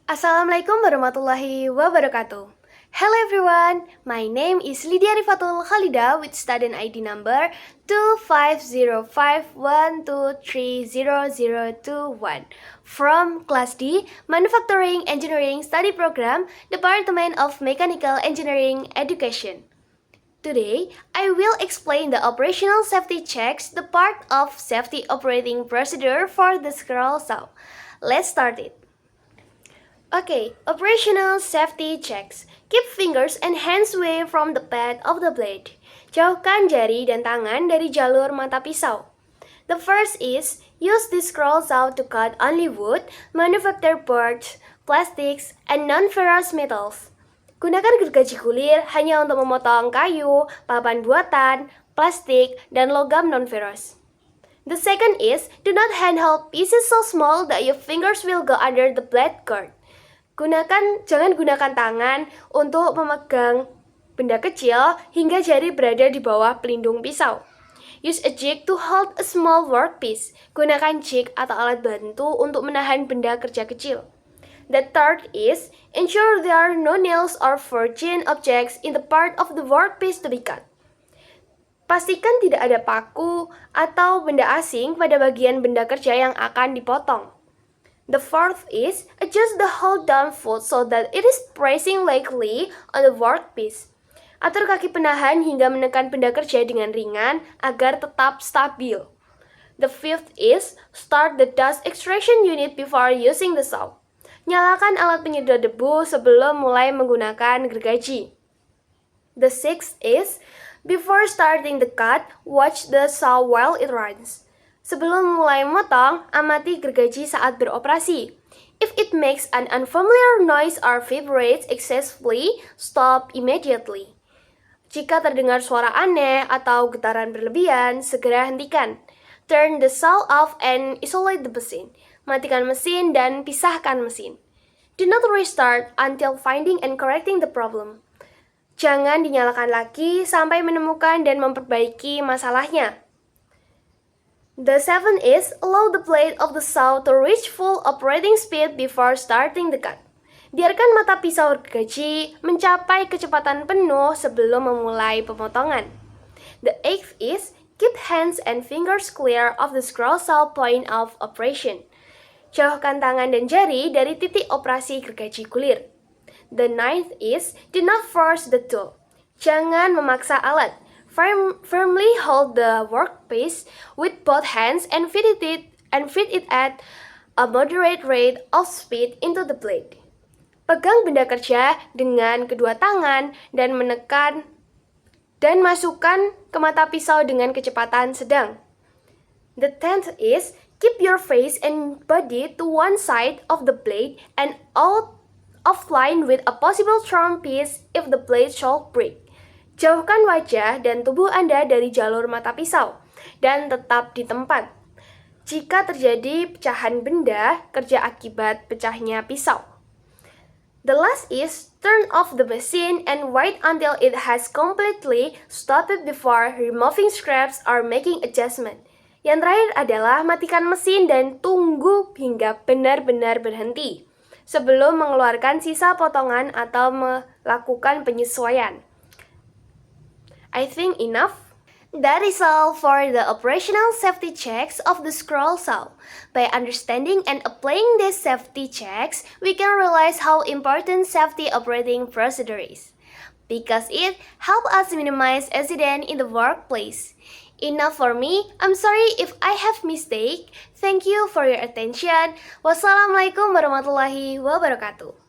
Assalamualaikum warahmatullahi wabarakatuh. Hello everyone, my name is Lydia Rifatul Khalida with student ID number 250512300021 from Class D, Manufacturing Engineering Study Program, Department of Mechanical Engineering Education. Today, I will explain the operational safety checks, the part of safety operating procedure for the scroll saw. Let's start it. Okay, operational safety checks. Keep fingers and hands away from the pad of the blade. Jauhkan jari dan tangan dari jalur mata pisau. The first is, use the scroll saw to cut only wood, manufactured parts, plastics, and non-ferrous metals. Gunakan gergaji kulir hanya untuk memotong kayu, papan buatan, plastik, dan logam non-ferrous. The second is, do not handhold pieces so small that your fingers will go under the blade guard. Jangan gunakan tangan untuk memegang benda kecil hingga jari berada di bawah pelindung pisau. Use a jig to hold a small workpiece. Gunakan jig atau alat bantu untuk menahan benda kerja kecil. The third is, ensure there are no nails or foreign objects in the part of the workpiece to be cut. Pastikan tidak ada paku atau benda asing pada bagian benda kerja yang akan dipotong. The fourth is, adjust the hold down foot so that it is pressing lightly on the workpiece. Atur kaki penahan hingga menekan benda kerja dengan ringan agar tetap stabil. The fifth is, start the dust extraction unit before using the saw. Nyalakan alat penyedot debu sebelum mulai menggunakan gergaji. The sixth is, before starting the cut, watch the saw while it runs. Sebelum mulai memotong, amati gergaji saat beroperasi. If it makes an unfamiliar noise or vibrates excessively, stop immediately. Jika terdengar suara aneh atau getaran berlebihan, segera hentikan. Turn the saw off and isolate the machine. Matikan mesin dan pisahkan mesin. Do not restart until finding and correcting the problem. Jangan dinyalakan lagi sampai menemukan dan memperbaiki masalahnya. The seventh is, allow the blade of the saw to reach full operating speed before starting the cut. Biarkan mata pisau gergaji mencapai kecepatan penuh sebelum memulai pemotongan. The eighth is, keep hands and fingers clear of the scroll saw point of operation. Jauhkan tangan dan jari dari titik operasi gergaji kulir. The ninth is, do not force the tool. Jangan memaksa alat. Firmly hold the workpiece with both hands and feed it at a moderate rate of speed into the blade. Pegang benda kerja dengan kedua tangan dan menekan dan masukkan ke mata pisau dengan kecepatan sedang. The tenth is, keep your face and body to one side of the blade and out of line with a possible thorn piece if the blade should break. Jauhkan wajah dan tubuh Anda dari jalur mata pisau dan tetap di tempat. Jika terjadi pecahan benda kerja akibat pecahnya pisau. The last is, turn off the machine and wait until it has completely stopped before removing scraps or making adjustment. Yang terakhir adalah matikan mesin dan tunggu hingga benar-benar berhenti sebelum mengeluarkan sisa potongan atau melakukan penyesuaian. I think enough. That is all for the operational safety checks of the scroll saw. By understanding and applying these safety checks, we can realize how important safety operating procedure is, because it helps us minimize accident in the workplace. Enough for me. I'm sorry if I have mistake. Thank you for your attention. Wassalamualaikum warahmatullahi wabarakatuh.